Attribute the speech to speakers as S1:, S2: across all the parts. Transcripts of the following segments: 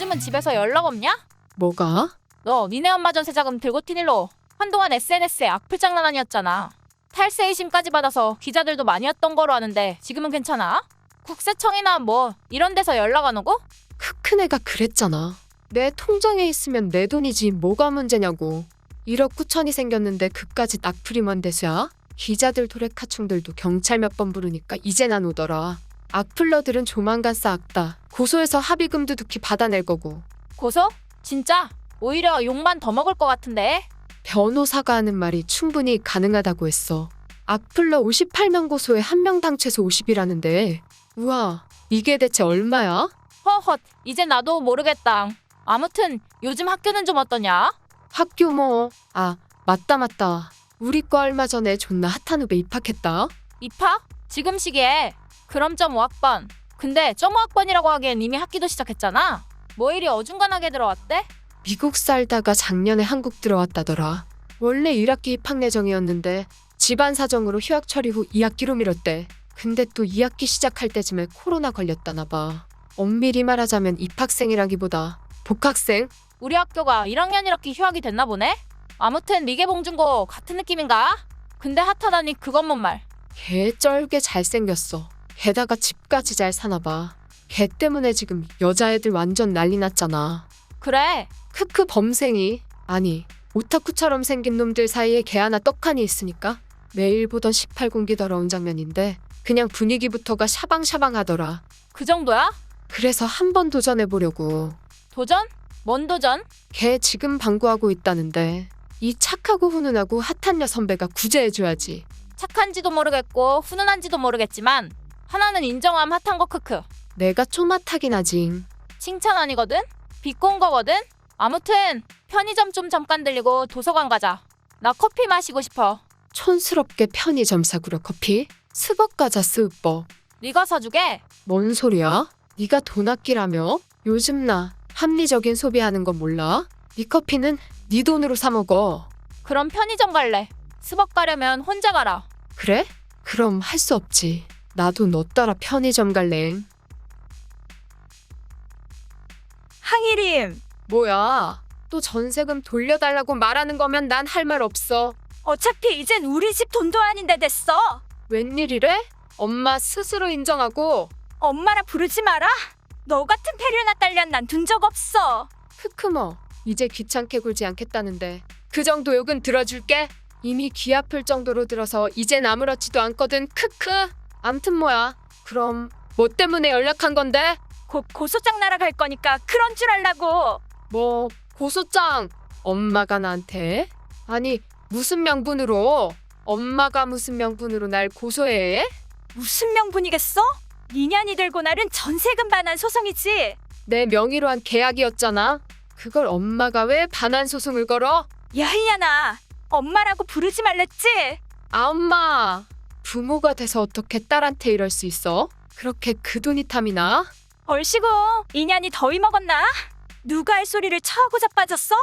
S1: 요즘은 집에서 연락 없냐?
S2: 뭐가?
S1: 너 니네 엄마 전세자금 들고 튀닐로 한동안 SNS에 악플 장난 아니었잖아. 탈세 의심까지 받아서 기자들도 많이 왔던 거로 아는데 지금은 괜찮아? 국세청이나 뭐 이런 데서 연락 안 오고?
S2: 큰 애가 그랬잖아. 내 통장에 있으면 내 돈이지 뭐가 문제냐고. 1억 9천이 생겼는데 그까지 악플이 뭔 대수야? 기자들 도레카충들도 경찰 몇 번 부르니까 이젠 안 오더라. 악플러들은 조만간 싹다 고소해서 합의금도 두키 받아낼 거고.
S1: 고소? 진짜? 오히려 욕만 더 먹을 것 같은데.
S2: 변호사가 하는 말이 충분히 가능하다고 했어. 악플러 58명 고소에 1명당 최소 50이라는데. 우와, 이게 대체 얼마야?
S1: 허헛, 이제 나도 모르겠다. 아무튼 요즘 학교는 좀 어떠냐?
S2: 학교 뭐. 아, 맞다. 우리 과 얼마 전에 존나 핫한 후배 입학했다.
S1: 입학? 지금 시기에? 그럼 .5학번. 근데 .5학번이라고 하기엔 이미 학기도 시작했잖아. 뭐 이리 어중간하게 들어왔대?
S2: 미국 살다가 작년에 한국 들어왔다더라. 원래 1학기 입학 예정이었는데 집안 사정으로 휴학 처리 후 2학기로 미뤘대. 근데 또 2학기 시작할 때쯤에 코로나 걸렸다나 봐. 엄밀히 말하자면 입학생이라기보다 복학생?
S1: 우리 학교가 1학년 1학기 휴학이 됐나 보네? 아무튼 미개봉준고 같은 느낌인가? 근데 핫하다니 그건 뭔 말.
S2: 걔 쩔게 잘생겼어. 게다가 집까지 잘 사나 봐. 걔 때문에 지금 여자애들 완전 난리 났잖아.
S1: 그래,
S2: 크크 범생이. 아니, 오타쿠처럼 생긴 놈들 사이에 걔 하나 떡하니 있으니까 매일 보던 18공기 더러운 장면인데 그냥 분위기부터가 샤방샤방하더라.
S1: 그 정도야?
S2: 그래서 한번 도전해보려고.
S1: 도전? 뭔 도전?
S2: 걔 지금 방구하고 있다는데 이 착하고 훈훈하고 핫한 여선배가 구제해줘야지.
S1: 착한지도 모르겠고 훈훈한지도 모르겠지만 하나는 인정함 핫한 거 크크.
S2: 내가 초맛하긴 하지.
S1: 칭찬 아니거든? 비꼰 거거든? 아무튼 편의점 좀 잠깐 들리고 도서관 가자. 나 커피 마시고 싶어.
S2: 촌스럽게 편의점 사구려 커피? 스벅 가자 스벅.
S1: 네가 사주게?
S2: 뭔 소리야? 네가 돈 아끼라며? 요즘 나 합리적인 소비하는 거 몰라? 네 커피는 네 돈으로 사 먹어.
S1: 그럼 편의점 갈래. 스벅 가려면 혼자 가라.
S2: 그래? 그럼 할 수 없지. 나도 너 따라 편의점 갈래.
S3: 항일임,
S2: 뭐야? 또 전세금 돌려달라고 말하는 거면 난 할 말 없어.
S3: 어차피 이젠 우리 집 돈도 아닌데 됐어.
S2: 웬일이래? 엄마 스스로 인정하고.
S3: 엄마라 부르지 마라. 너 같은 페류나 딸년 난 둔 적 없어.
S2: 크크머, 이제 귀찮게 굴지 않겠다는데 그 정도 욕은 들어줄게. 이미 귀 아플 정도로 들어서 이젠 아무렇지도 않거든. 크크. 암튼 뭐야? 그럼 뭐 때문에 연락한 건데?
S3: 곧 고소장 날아갈 거니까 그런 줄 알라고.
S2: 뭐 고소장? 엄마가 나한테? 아니 무슨 명분으로? 엄마가 무슨 명분으로 날 고소해?
S3: 무슨 명분이겠어? 니년이 들고 나른 전세금 반환 소송이지.
S2: 내 명의로 한 계약이었잖아. 그걸 엄마가 왜 반환 소송을 걸어?
S3: 야 이년아, 엄마라고 부르지 말랬지.
S2: 아 엄마. 부모가 돼서 어떻게 딸한테 이럴 수 있어? 그렇게 그 돈이 탐이 나?
S3: 얼씨구, 이년이 더위 먹었나? 누가 할 소리를 처하고 자빠졌어?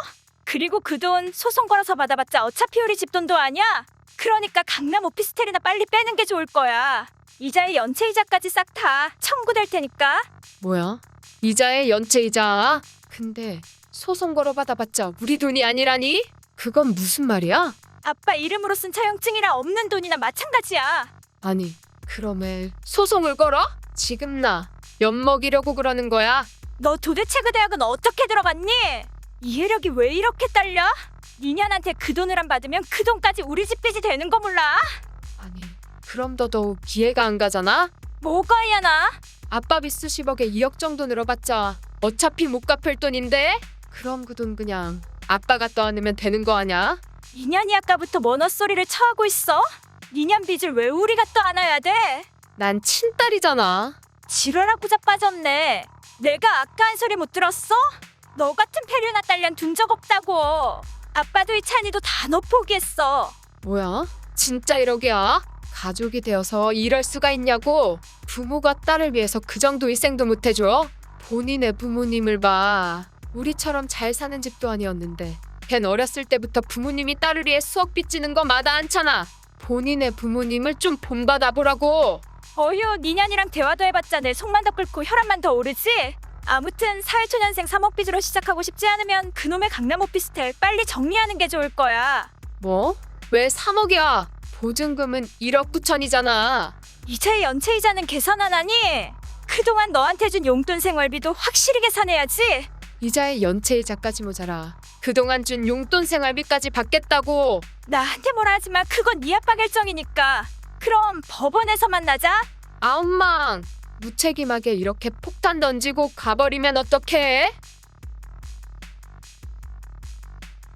S3: 그리고 그 돈 소송 걸어서 받아봤자 어차피 우리 집 돈도 아니야. 그러니까 강남 오피스텔이나 빨리 빼는 게 좋을 거야. 이자에 연체이자까지 싹 다 청구될 테니까.
S2: 뭐야? 이자에 연체이자. 근데 소송 걸어받아봤자 우리 돈이 아니라니? 그건 무슨 말이야?
S3: 아빠 이름으로 쓴 차용증이라 없는 돈이나 마찬가지야.
S2: 아니 그럼에 소송을 걸어? 지금 나 엿먹이려고 그러는 거야?
S3: 너 도대체 그 대학은 어떻게 들어갔니? 이해력이 왜 이렇게 딸려? 니년한테 그 돈을 안 받으면 그 돈까지 우리 집 빚이 되는 거 몰라?
S2: 아니 그럼 더더욱 이해가 안 가잖아?
S3: 뭐가 이하나?
S2: 아빠 빚 수십억에 2억 정도 늘어봤자 어차피 못 갚을 돈인데? 그럼 그 돈 그냥 아빠가 떠안으면 되는 거 아냐?
S3: 니년이 아까부터 뭔 헛소리를 처하고 있어? 니년 빚을 왜 우리가 또 안아야 돼?
S2: 난 친딸이잖아.
S3: 지랄하고 자빠졌네. 내가 아까 한 소리 못 들었어? 너 같은 페류나 딸년 둔 적 없다고. 아빠도 이찬이도 다 너 포기했어.
S2: 뭐야? 진짜 1억이야? 가족이 되어서 이럴 수가 있냐고? 부모가 딸을 위해서 그 정도 희생도 못 해줘? 본인의 부모님을 봐. 우리처럼 잘 사는 집도 아니었는데 걘 어렸을 때부터 부모님이 딸을 위해 수억 빚지는 거 마다 않잖아. 본인의 부모님을 좀 본받아 보라고.
S3: 어휴, 니년이랑 대화도 해봤자 내 속만 더 끓고 혈압만 더 오르지? 아무튼 사회초년생 3억 빚으로 시작하고 싶지 않으면 그놈의 강남 오피스텔 빨리 정리하는 게 좋을 거야.
S2: 뭐? 왜 3억이야? 보증금은 1억 9천이잖아.
S3: 이자의 연체이자는 계산 안 하니? 그동안 너한테 준 용돈 생활비도 확실히 계산해야지.
S2: 이자의 연체이자까지 모자라. 그동안 준 용돈 생활비까지 받겠다고.
S3: 나한테 뭐라 하지 마. 그건 네 아빠 결정이니까. 그럼 법원에서 만나자.
S2: 아엄망, 무책임하게 이렇게 폭탄 던지고 가버리면 어떡해?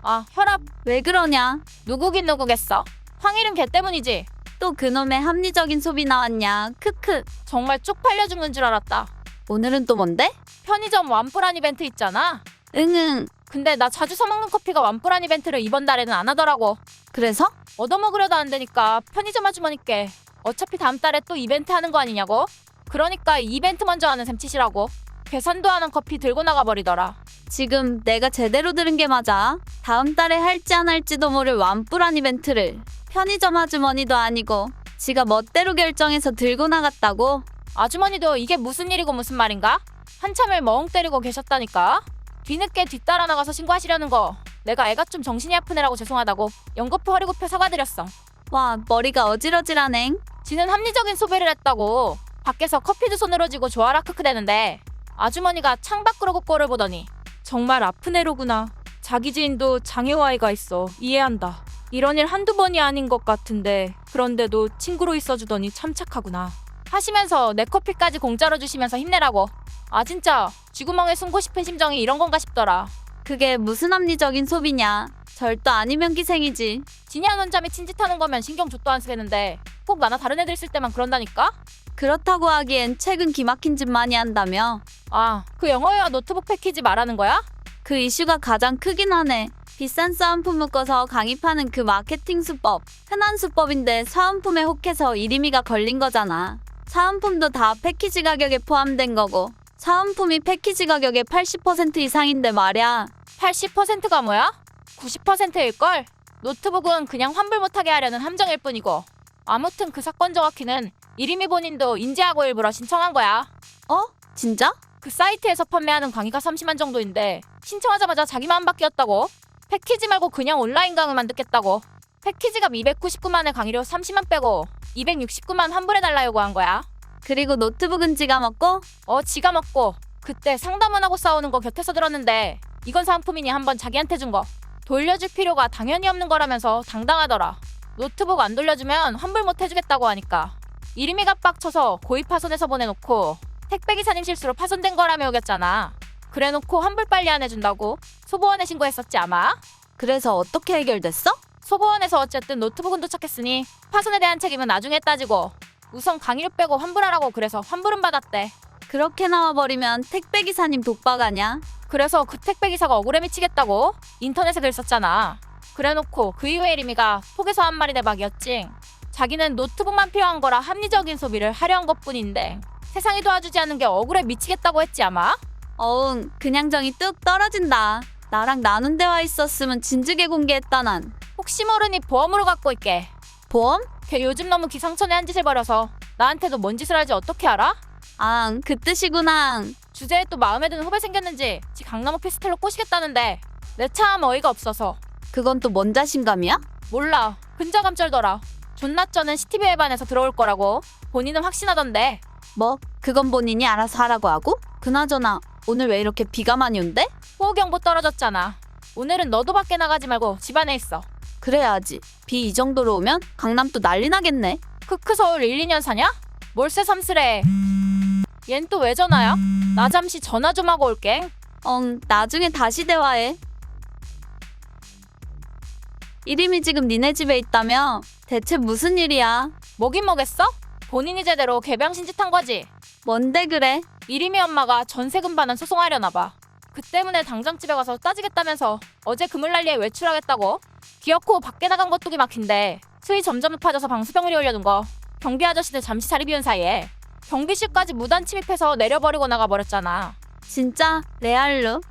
S1: 아, 혈압.
S4: 왜 그러냐?
S1: 누구긴 누구겠어. 황일은 걔 때문이지.
S4: 또 그놈의 합리적인 소비 나왔냐? 크크.
S1: 정말 쪽팔려 죽는 줄 알았다.
S4: 오늘은 또 뭔데?
S1: 편의점 완뿌란 이벤트 있잖아.
S4: 응응.
S1: 근데 나 자주 사먹는 커피가 완뿌란 이벤트를 이번 달에는 안 하더라고.
S4: 그래서?
S1: 얻어먹으려도 안 되니까 편의점 아주머니께 어차피 다음 달에 또 이벤트 하는 거 아니냐고. 그러니까 이 이벤트 먼저 하는 셈 치시라고. 계산도 안 한 커피 들고 나가버리더라.
S4: 지금 내가 제대로 들은 게 맞아? 다음 달에 할지 안 할지도 모를 완뿌란 이벤트를 편의점 아주머니도 아니고 지가 멋대로 결정해서 들고 나갔다고?
S1: 아주머니도 이게 무슨 일이고 무슨 말인가? 한참을 멍 때리고 계셨다니까. 뒤늦게 뒤따라 나가서 신고하시려는 거 내가 애가 좀 정신이 아픈 애라고 죄송하다고 연거푸 허리 굽혀 사과드렸어.
S4: 와, 머리가 어지러지라네.
S1: 지는 합리적인 소비를 했다고. 밖에서 커피도 손으로 쥐고 좋아라 크크대는데 아주머니가 창밖으로 꼴을 보더니 정말 아픈 애로구나. 자기 지인도 장애와 아이가 있어. 이해한다. 이런 일 한두 번이 아닌 것 같은데 그런데도 친구로 있어주더니 참 착하구나. 하시면서 내 커피까지 공짜로 주시면서 힘내라고. 아 진짜 쥐구멍에 숨고 싶은 심정이 이런 건가 싶더라.
S4: 그게 무슨 합리적인 소비냐? 절도 아니면 기생이지.
S1: 진이한 원장이 친짓하는 거면 신경 좆도 안 쓰겠는데 꼭 나나 다른 애들 있을 때만 그런다니까?
S4: 그렇다고 하기엔 최근 기막힌 짓 많이 한다며.
S1: 아, 그 영어회화 노트북 패키지 말하는 거야?
S4: 그 이슈가 가장 크긴 하네. 비싼 사은품 묶어서 강의파는 그 마케팅 수법. 흔한 수법인데 사은품에 혹해서 이름이가 걸린 거잖아. 사은품도 다 패키지 가격에 포함된 거고 사은품이 패키지 가격의 80% 이상인데 말야.
S1: 80%가 뭐야? 90%일걸? 노트북은 그냥 환불 못하게 하려는 함정일 뿐이고. 아무튼 그 사건 정확히는 이름이 본인도 인지하고 일부러 신청한 거야.
S4: 어? 진짜?
S1: 그 사이트에서 판매하는 강의가 30만 정도인데 신청하자마자 자기 마음 바뀌었다고. 패키지 말고 그냥 온라인 강의만 듣겠다고. 패키지가 299만의 강의료 30만 빼고 269만 환불해달라 요구한 거야.
S4: 그리고 노트북은 지가 먹고?
S1: 지가 먹고. 그때 상담원 하고 싸우는 거 곁에서 들었는데 이건 사은품이니 한번 자기한테 준 거 돌려줄 필요가 당연히 없는 거라면서 당당하더라. 노트북 안 돌려주면 환불 못 해주겠다고 하니까 이름이가 빡쳐서 고의 파손해서 보내놓고 택배기사님 실수로 파손된 거라며 우겼잖아. 그래놓고 환불 빨리 안 해준다고 소보원에 신고했었지 아마.
S4: 그래서 어떻게 해결됐어?
S1: 소보원에서 어쨌든 노트북은 도착했으니 파손에 대한 책임은 나중에 따지고 우선 강의료 빼고 환불하라고 그래서 환불은 받았대.
S4: 그렇게 나와버리면 택배기사님 독박 아냐?
S1: 그래서 그 택배기사가 억울해 미치겠다고 인터넷에 글 썼잖아. 그래놓고 그 이후에 이름이가 속에서 한 말이 대박이었지. 자기는 노트북만 필요한 거라 합리적인 소비를 하려 한 것뿐인데 세상이 도와주지 않는 게 억울해 미치겠다고 했지 아마.
S4: 어흥, 그냥 정이 뚝 떨어진다. 나랑 나눈 대화 있었으면 진즉에 공개했다 난.
S1: 혹시 모르니 보험으로 갖고 있게.
S4: 보험?
S1: 걔 요즘 너무 기상천외 한 짓을 벌여서 나한테도 뭔 짓을 할지 어떻게 알아?
S4: 앙, 그 뜻이구나.
S1: 주제에 또 마음에 드는 후배 생겼는지 지 강남 오피스텔로 꼬시겠다는데 내 참 어이가 없어서.
S4: 그건 또 뭔 자신감이야?
S1: 몰라. 근자감 쩔더라. 존나 쩌는 CTV 회반에서 들어올 거라고 본인은 확신하던데.
S4: 뭐, 그건 본인이 알아서 하라고 하고? 그나저나 오늘 왜 이렇게 비가 많이 온대?
S1: 호우경보 떨어졌잖아. 오늘은 너도 밖에 나가지 말고 집 안에 있어.
S4: 그래야지. 비 이 정도로 오면 강남 또 난리 나겠네.
S1: 크크 서울 1, 2년 사냐? 몰세 삼스레. 얜 또 왜 전화야? 나 잠시 전화 좀 하고 올게.
S4: 나중에 다시 대화해. 이름이 지금 니네 집에 있다며? 대체 무슨 일이야?
S1: 뭐긴 뭐겠어? 본인이 제대로 개병신 짓 한 거지.
S4: 뭔데 그래?
S1: 이림이 엄마가 전세금 반환 소송하려나 봐. 그 때문에 당장 집에 가서 따지겠다면서 어제 그물난리에 외출하겠다고. 기어코 밖에 나간 것도 막힌데 수위 점점 높아져서 방수병을 올려둔 거. 경비 아저씨들 잠시 자리 비운 사이에 경비실까지 무단 침입해서 내려버리고 나가버렸잖아.
S4: 진짜 레알로?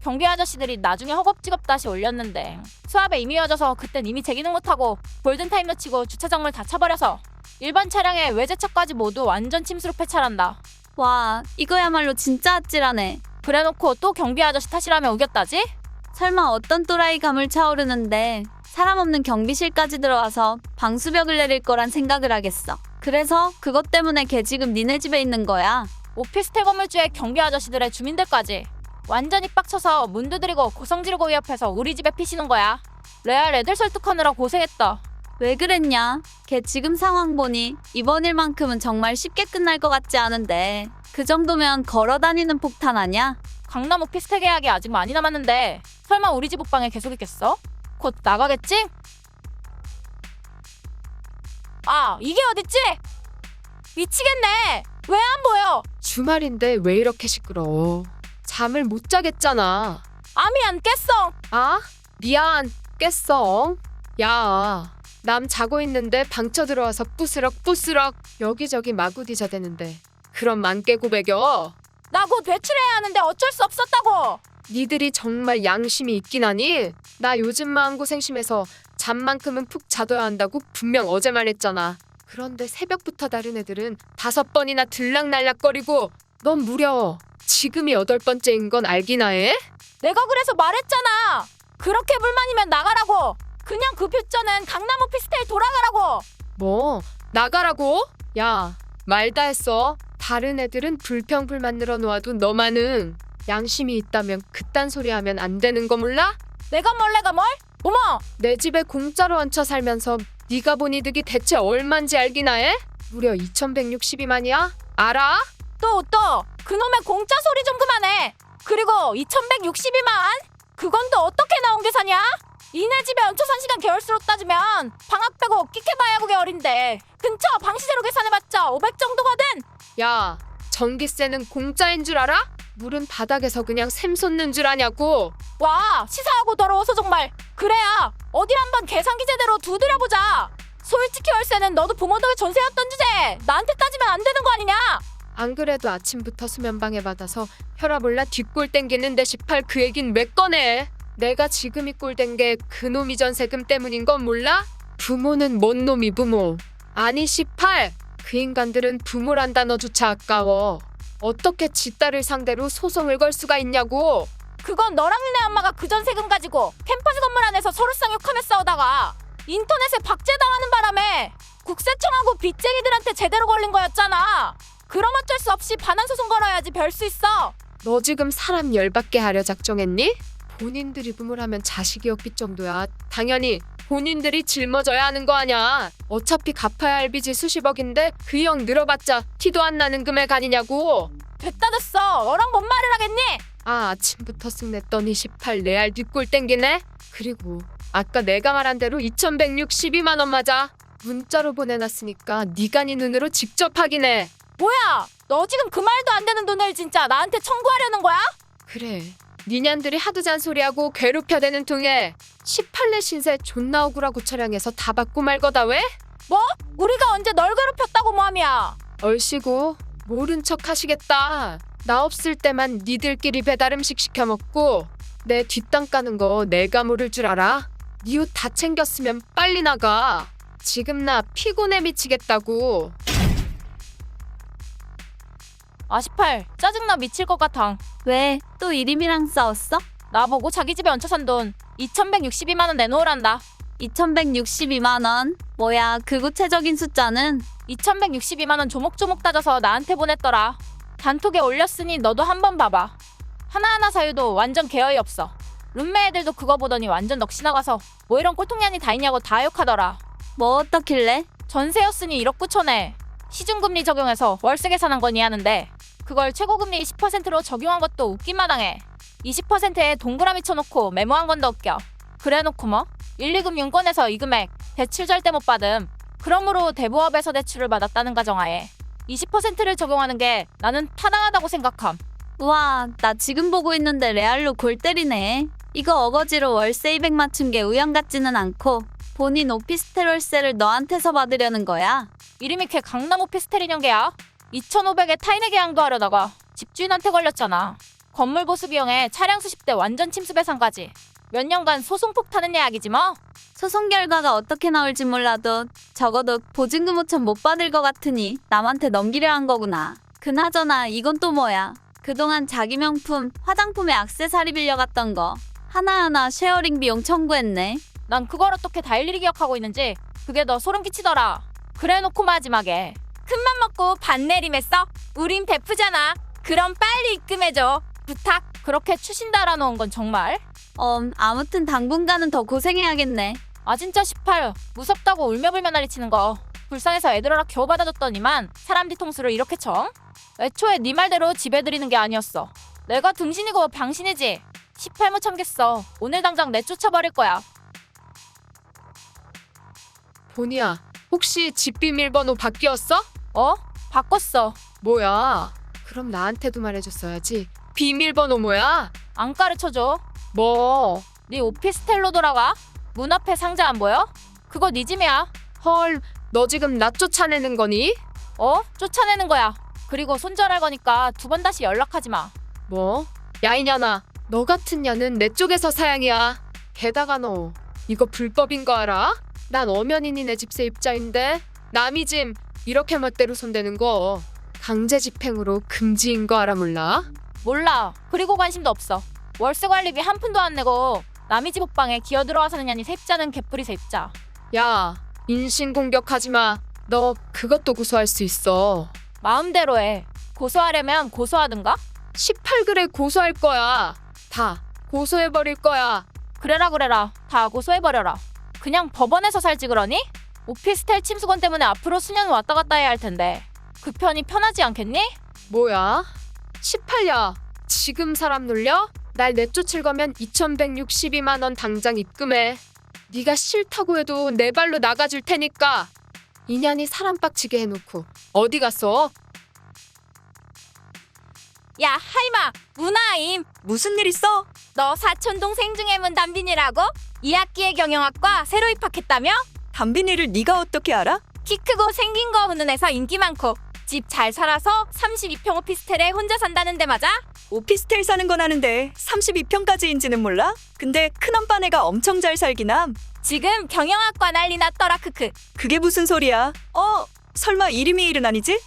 S1: 경비 아저씨들이 나중에 허겁지겁 다시 올렸는데 수압에 이미 이어져서 그땐 이미 제기능 못하고 골든타임 놓치고 주차장물 다 차버려서 일반 차량에 외제차까지 모두 완전 침수로 폐차한다.
S4: 와, 이거야말로 진짜 아찔하네.
S1: 그래놓고 또 경비 아저씨 탓이라며 우겼다지?
S4: 설마 어떤 또라이 감을 차오르는데 사람 없는 경비실까지 들어와서 방수벽을 내릴 거란 생각을 하겠어. 그래서 그것 때문에 걔 지금 니네 집에 있는 거야.
S1: 오피스텔 건물주의 경비 아저씨들의 주민들까지 완전히 빡쳐서 문 두드리고 고성 지르고 위협해서 우리 집에 피시는 거야. 레알 애들 설득하느라 고생했다.
S4: 왜 그랬냐? 걔 지금 상황 보니 이번 일만큼은 정말 쉽게 끝날 것 같지 않은데 그 정도면 걸어다니는 폭탄 아냐?
S1: 강남 오피스텔 계약이 아직 많이 남았는데 설마 우리 집 옷방에 계속 있겠어? 곧 나가겠지? 아, 이게 어딨지? 미치겠네. 왜 안 보여?
S2: 주말인데 왜 이렇게 시끄러워? 잠을 못 자겠잖아.
S1: 암이 안 깼어.
S2: 아? 미안. 깼어. 야, 남 자고 있는데 방쳐 들어와서 부스럭 여기저기 마구 뒤져대는데 그럼 안 깨고 배겨?
S1: 나 곧 외출해야 하는데 어쩔 수 없었다고.
S2: 니들이 정말 양심이 있긴 하니? 나 요즘 마음고생 심해서 잠만큼은 푹 자둬야 한다고 분명 어제 말했잖아. 그런데 새벽부터 다른 애들은 5번이나 들락날락거리고 넌 무려 지금이 8번째인 건 알기나 해?
S1: 내가 그래서 말했잖아. 그렇게 불만이면 나가라고. 그냥 그 표전은 강남 오피스텔 돌아가라고.
S2: 뭐? 나가라고? 야, 말 다 했어. 다른 애들은 불평불만 늘어놓아도 너만은 양심이 있다면 그딴 소리 하면 안 되는 거 몰라?
S1: 내가 뭘? 어머,
S2: 내 집에 공짜로 얹혀 살면서 네가 본 이득이 대체 얼만지 알기나 해? 무려 2162만이야? 알아?
S1: 또 그놈의 공짜 소리 좀 그만해. 그리고 2162만? 그건 또 어떻게 나온 계산이야? 이네 집에 얹혀 산 시간 개월수로 따지면 방학 빼고 끼케바야 9개월인데 근처 방시제로 계산해봤자 500 정도거든.
S2: 야, 전기세는 공짜인 줄 알아? 물은 바닥에서 그냥 샘 솟는 줄 아냐고.
S1: 와, 시사하고 더러워서 정말. 그래야 어딜 한번 계산기 제대로 두드려보자. 솔직히 월세는 너도 부모 덕에 전세였던 주제 나한테 따지면 안 되는 거 아니냐?
S2: 안 그래도 아침부터 수면방해 받아서 혈압 올라 뒷골 땡기는데 18 그 얘긴 왜 꺼내? 내가 지금이 꼴된 게 그놈이 전세금 때문인 건 몰라? 부모는 뭔 놈이 부모. 아니 18! 그 인간들은 부모란 단어조차 아까워. 어떻게 지 딸을 상대로 소송을 걸 수가 있냐고.
S1: 그건 너랑 니네 엄마가 그 전세금 가지고 캠퍼스 건물 안에서 서로 쌍욕하며 싸우다가 인터넷에 박제당하는 바람에 국세청하고 빚쟁이들한테 제대로 걸린 거였잖아. 그럼 어쩔 수 없이 반환 소송 걸어야지 별 수 있어.
S2: 너 지금 사람 열받게 하려 작정했니? 본인들이 부모를 하면 자식이 없길 정도야. 당연히 본인들이 짊어져야 하는 거 아냐. 어차피 갚아야 할 빚이 수십억인데 그 형 늘어봤자 티도 안 나는 금액 아니냐고.
S1: 됐다 됐어. 너랑 뭔 말을 하겠니?
S2: 아, 아침부터 쓱냈더니 18 레알 뒷골 땡기네. 그리고 아까 내가 말한 대로 2162만 원 맞아. 문자로 보내놨으니까 네가 네 눈으로 직접 확인해.
S1: 뭐야? 너 지금 그 말도 안 되는 돈을 진짜 나한테 청구하려는 거야?
S2: 그래, 니년들이 하도 잔소리하고 괴롭혀대는 통에 18내 신세 존나 억울하고 처량해서 다 받고 말 거다 왜?
S1: 뭐? 우리가 언제 널 괴롭혔다고 뭐함이야?
S2: 얼씨구 모른 척 하시겠다. 나 없을 때만 니들끼리 배달 음식 시켜 먹고 내 뒷땅 까는 거 내가 모를 줄 알아? 니 옷 다 챙겼으면 빨리 나가. 지금 나 피곤해 미치겠다고.
S1: 아 18 짜증나 미칠 것 같아.
S4: 왜? 또 이림이랑 싸웠어?
S1: 나보고 자기 집에 얹혀 산 돈 2162만 원 내놓으란다.
S4: 2162만 원? 뭐야, 그 구체적인 숫자는?
S1: 2162만 원 조목조목 따져서 나한테 보냈더라. 단톡에 올렸으니 너도 한번 봐봐. 하나하나 사유도 완전 개어이 없어. 룸메 애들도 그거 보더니 완전 넋이 나가서 뭐 이런 꼴통년이 다 있냐고 다 욕하더라.
S4: 뭐 어떻길래?
S1: 전세였으니 1억 9천에 시중금리 적용해서 월세 계산한 거니 하는데 그걸 최고금리 10%로 적용한 것도 웃긴 마당해. 20%에 동그라미 쳐놓고 메모한 건 더 웃겨. 그래놓고 뭐 1, 2금 윤권에서 이 금액 대출 절대 못 받음. 그러므로 대부업에서 대출을 받았다는 가정하에 20%를 적용하는 게 나는 타당하다고 생각함.
S4: 우와, 나 지금 보고 있는데 레알로 골 때리네. 이거 어거지로 월세 200 맞춘 게 우연 같지는 않고 본인 오피스텔 월세를 너한테서 받으려는 거야.
S1: 이름이 걔 강남 오피스텔 인형개야. 2,500에 타인의 계양도 하려다가 집주인한테 걸렸잖아. 건물 보수 비용에 차량 수십 대 완전 침수 배상까지. 몇 년간 소송폭 타는 예약이지 뭐.
S4: 소송 결과가 어떻게 나올지 몰라도 적어도 보증금 5천 못 받을 것 같으니 남한테 넘기려 한 거구나. 그나저나 이건 또 뭐야? 그동안 자기 명품, 화장품에 액세서리 빌려갔던 거 하나하나 쉐어링 비용 청구했네.
S1: 난 그걸 어떻게 다 일일이 기억하고 있는지 그게 너 소름 끼치더라. 그래놓고 마지막에 큰맘 먹고 반 내림했어? 우린 베프잖아. 그럼 빨리 입금해줘. 부탁. 그렇게 추신다 알아놓은 건 정말?
S4: 아무튼 당분간은 더 고생해야겠네.
S1: 아 진짜 18 무섭다고 울며불며 난리치는 거 불쌍해서 애들어라 겨우 받아줬더니만 사람 뒤통수를 이렇게 쳐? 애초에 네 말대로 지배드리는 게 아니었어. 내가 등신이고 방신이지. 18 못 참겠어. 오늘 당장 내쫓아버릴 거야.
S2: 보니야, 혹시 집 비밀번호 바뀌었어?
S1: 바꿨어.
S2: 뭐야? 그럼 나한테도 말해줬어야지. 비밀번호 뭐야?
S1: 안 가르쳐줘.
S2: 뭐?
S1: 네 오피스텔로 돌아가. 문 앞에 상자 안 보여? 그거 네 짐이야.
S2: 헐, 너 지금 나 쫓아내는 거니?
S1: 쫓아내는 거야. 그리고 손절할 거니까 두 번 다시 연락하지 마.
S2: 뭐? 야 이년아, 너 같은 년은 내 쪽에서 사양이야. 게다가 너 이거 불법인 거 알아? 난 엄연히니 내 집세입자인데 남이 짐 이렇게 멋대로 손대는 거 강제 집행으로 금지인 거 알아 몰라?
S1: 몰라. 그리고 관심도 없어. 월세 관리비 한 푼도 안 내고 남의 집 옷방에 기어 들어와 사는 년이 세입자는 개뿔이 세입자.
S2: 야, 인신공격하지 마. 너 그것도 고소할 수 있어.
S1: 마음대로 해. 고소하려면 고소하든가?
S2: 18글에 고소할 거야. 다 고소해버릴 거야.
S1: 그래라. 다 고소해버려라. 그냥 법원에서 살지 그러니? 오피스텔 침수건 때문에 앞으로 수년 왔다 갔다 해야 할 텐데 그 편이 편하지 않겠니?
S2: 뭐야? 18야. 지금 사람 놀려? 날 내쫓을 거면 2162만 원 당장 입금해. 네가 싫다고 해도 내 발로 나가줄 테니까. 인연이 사람 빡치게 해놓고 어디 갔어?
S1: 야 하이마 문화임.
S3: 무슨 일 있어?
S1: 너 사촌 동생 중에 문 담빈이라고? 2학기에 경영학과 새로 입학했다며?
S3: 담빈이를 네가 어떻게 알아?
S1: 키 크고 생긴 거 훈훈해서 인기 많고 집 잘 살아서 32평 오피스텔에 혼자 산다는데 맞아?
S3: 오피스텔 사는 건 아는데 32평까지인지는 몰라? 근데 큰엄빠네가 엄청 잘 살긴 함.
S1: 지금 경영학과 난리 났더라 크크.
S3: 그게 무슨 소리야? 설마 이름이 일은 아니지?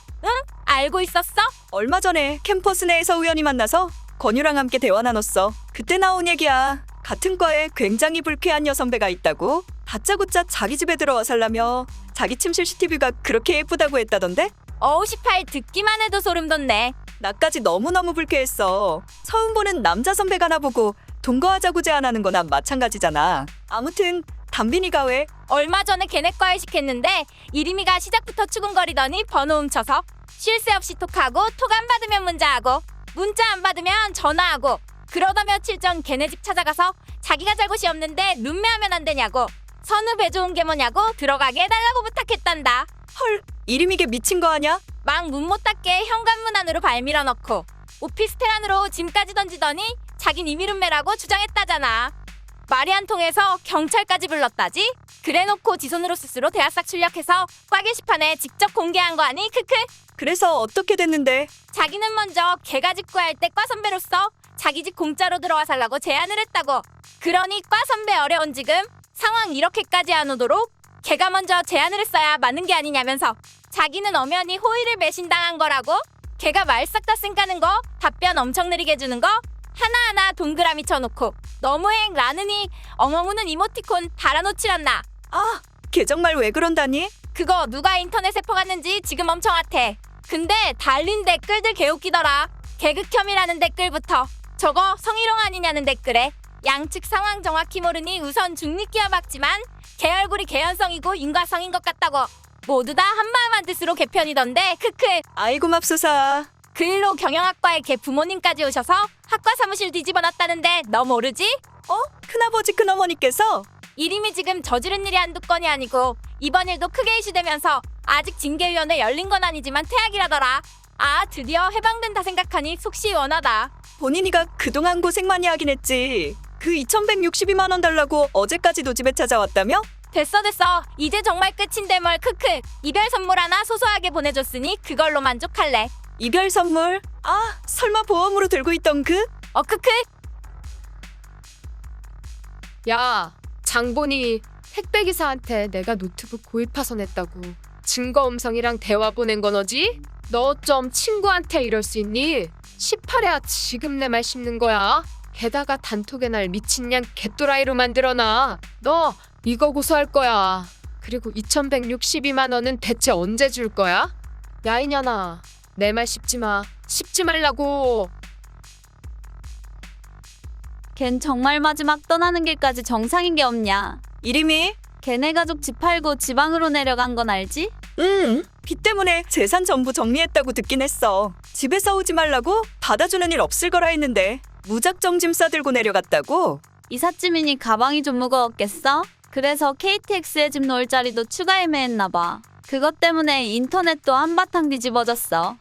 S1: 알고 있었어?
S3: 얼마 전에 캠퍼스 내에서 우연히 만나서 건유랑 함께 대화 나눴어. 그때 나온 얘기야. 같은 과에 굉장히 불쾌한 여선배가 있다고. 다짜고짜 자기 집에 들어와 살라며 자기 침실 CCTV가 그렇게 예쁘다고 했다던데?
S1: 18 듣기만 해도 소름 돋네.
S3: 나까지 너무너무 불쾌했어. 처음 보는 남자 선배가 나보고 동거하자고 제안하는 거나 마찬가지잖아. 아무튼 담빈이가 왜?
S1: 얼마 전에 걔네과 회식했는데 이림이가 시작부터 추궁거리더니 번호 훔쳐서 쉴 새 없이 톡하고 톡 안 받으면 문자하고 문자 안 받으면 전화하고 그러다 며칠 전 걔네 집 찾아가서 자기가 잘못이 없는데 룸메하면 안 되냐고 선후배 좋은 게 뭐냐고 들어가게 해달라고 부탁했단다.
S3: 헐, 이름이게 미친 거 아냐?
S1: 막 문 못 닫게 현관문 안으로 발 밀어넣고 오피스텔 안으로 짐까지 던지더니 자긴 이미 룸메라고 주장했다잖아. 말이 안 통해서 경찰까지 불렀다지? 그래놓고 지 손으로 스스로 대학싹 출력해서 과 게시판에 직접 공개한 거 아니? 크크.
S3: 그래서 어떻게 됐는데?
S1: 자기는 먼저 걔가 집 구할 때 과 선배로서 자기 집 공짜로 들어와 살라고 제안을 했다고. 그러니 과 선배 어려운 지금 상황 이렇게까지 안 오도록 걔가 먼저 제안을 했어야 맞는 게 아니냐면서 자기는 엄연히 호의를 배신당한 거라고. 걔가 말 싹 다 쌩까는 거 답변 엄청 느리게 주는 거 하나하나 동그라미 쳐놓고 너무행 라느니 엉엉우는 이모티콘 달아놓질 않나.
S3: 걔 정말 왜 그런다니?
S1: 그거 누가 인터넷에 퍼갔는지 지금 엄청 핫해. 근데 달린 댓글들 개웃기더라. 개극혐이라는 댓글부터 저거 성희롱 아니냐는 댓글에 양측 상황 정확히 모르니 우선 중립기어 박지만 걔 얼굴이 개연성이고 인과성인 것 같다고. 모두 다 한마음한 뜻으로 개편이던데 크크.
S3: 아이고 맙소사.
S1: 그 일로 경영학과에 걔 부모님까지 오셔서 학과 사무실 뒤집어놨다는데 너 모르지?
S3: 큰아버지 큰어머니께서?
S1: 이림이 지금 저지른 일이 한두 건이 아니고 이번 일도 크게 이슈되면서 아직 징계위원회 열린 건 아니지만 퇴학이라더라. 아 드디어 해방된다 생각하니 속 시원하다.
S3: 본인이가 그동안 고생 많이 하긴 했지. 그 2162만 원 달라고 어제까지도 집에 찾아왔다며?
S1: 됐어 이제 정말 끝인데 뭘 크크. 이별 선물 하나 소소하게 보내줬으니 그걸로 만족할래.
S3: 이별 선물? 설마 보험으로 들고 있던 그?
S1: 크크.
S2: 야, 장본이 택배기사한테 내가 노트북 고입 파손했다고 증거 음성이랑 대화 보낸 거 너지? 너 좀 친구한테 이럴 수 있니? 18회야 지금 내 말 씹는 거야. 게다가 단톡의 날 미친년 개또라이로 만들어놔. 너 이거 고소할 거야. 그리고 2162만 원은 대체 언제 줄 거야? 야 이년아, 내 말 씹지 마. 씹지 말라고.
S4: 걘 정말 마지막 떠나는 길까지 정상인 게 없냐.
S3: 이름이?
S4: 걔네 가족 집 팔고 지방으로 내려간 건 알지?
S3: 응. 빚 때문에 재산 전부 정리했다고 듣긴 했어. 집에 싸우지 말라고 받아주는 일 없을 거라 했는데 무작정 짐 싸들고 내려갔다고?
S4: 이삿짐이니 가방이 좀 무거웠겠어? 그래서 KTX에 집 놓을 자리도 추가 예매했나 봐. 그것 때문에 인터넷도 한바탕 뒤집어졌어.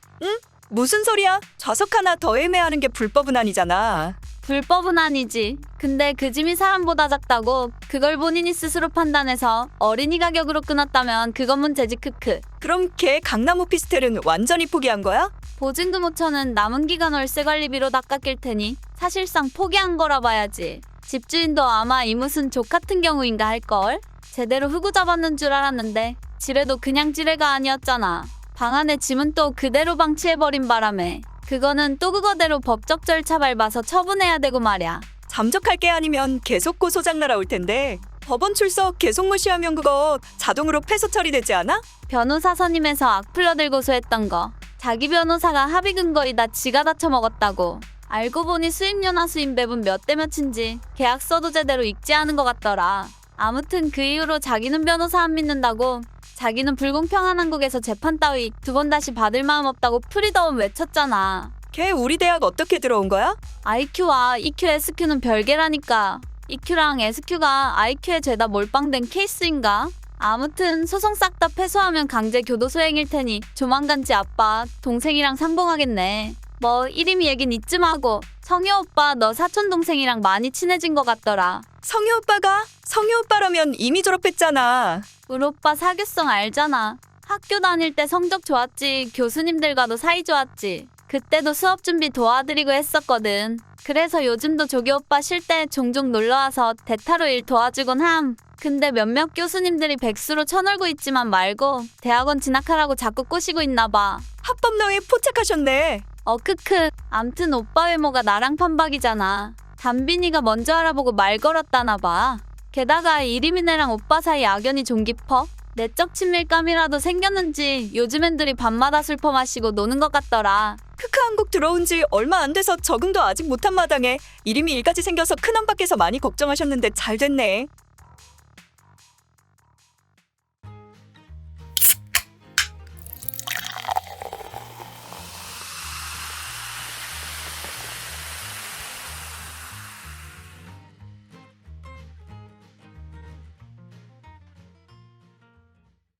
S3: 무슨 소리야? 좌석 하나 더 애매하는 게 불법은 아니잖아.
S4: 불법은 아니지. 근데 그 짐이 사람보다 작다고 그걸 본인이 스스로 판단해서 어린이 가격으로 끊었다면 그건 문제지. 크크.
S3: 그럼 걔 강남 오피스텔은 완전히 포기한 거야?
S4: 보증금 5천은 남은 기간 월세 관리비로 다 깎일 테니 사실상 포기한 거라 봐야지. 집주인도 아마 이 무슨 족 같은 경우인가 할걸? 제대로 후구 잡았는 줄 알았는데 지뢰도 그냥 지뢰가 아니었잖아. 방 안에 짐은 또 그대로 방치해버린 바람에 그거는 또 그거대로 법적 절차 밟아서 처분해야 되고 말야.
S3: 잠적할 게 아니면 계속 고소장 날아올 텐데 법원 출석 계속 무시하면 그거 자동으로 패소 처리되지 않아?
S4: 변호사 선임해서 악플러들 고소했던 거. 자기 변호사가 합의 근거이다 지가 다 처먹었다고. 알고 보니 수임료나 수임 배분 몇 대 몇인지 계약서도 제대로 읽지 않은 것 같더라. 아무튼 그 이후로 자기는 변호사 안 믿는다고, 자기는 불공평한 한국에서 재판 따위 두 번 다시 받을 마음 없다고 프리덤 외쳤잖아.
S3: 걔 우리 대학 어떻게 들어온 거야?
S4: IQ와 EQ, SQ는 별개라니까. EQ랑 SQ가 IQ에 죄다 몰빵된 케이스인가? 아무튼 소송 싹 다 패소하면 강제 교도소행일 테니 조만간 지 아빠, 동생이랑 상봉하겠네. 뭐 이름이 얘긴 이쯤 하고 성효 오빠 너 사촌 동생이랑 많이 친해진 것 같더라.
S3: 성희 오빠가? 성희 오빠라면 이미 졸업했잖아.
S4: 우리 오빠 사교성 알잖아. 학교 다닐 때 성적 좋았지. 교수님들과도 사이 좋았지. 그때도 수업 준비 도와드리고 했었거든. 그래서 요즘도 조교 오빠 쉴 때 종종 놀러와서 대타로 일 도와주곤 함. 근데 몇몇 교수님들이 백수로 쳐놀고 있지만 말고 대학원 진학하라고 자꾸 꼬시고 있나 봐.
S3: 합법노예 포착하셨네.
S4: 크크. 암튼 오빠 외모가 나랑 판박이잖아. 담빈이가 먼저 알아보고 말 걸었다나 봐. 게다가 이리미네랑 오빠 사이 악연이 좀 깊어? 내적 친밀감이라도 생겼는지 요즘 앤들이 밤마다 술 퍼마시고 노는 것 같더라.
S3: 크크 한국 들어온 지 얼마 안 돼서 적응도 아직 못한 마당에 이름이 일까지 생겨서 큰언 밖에서 많이 걱정하셨는데 잘 됐네.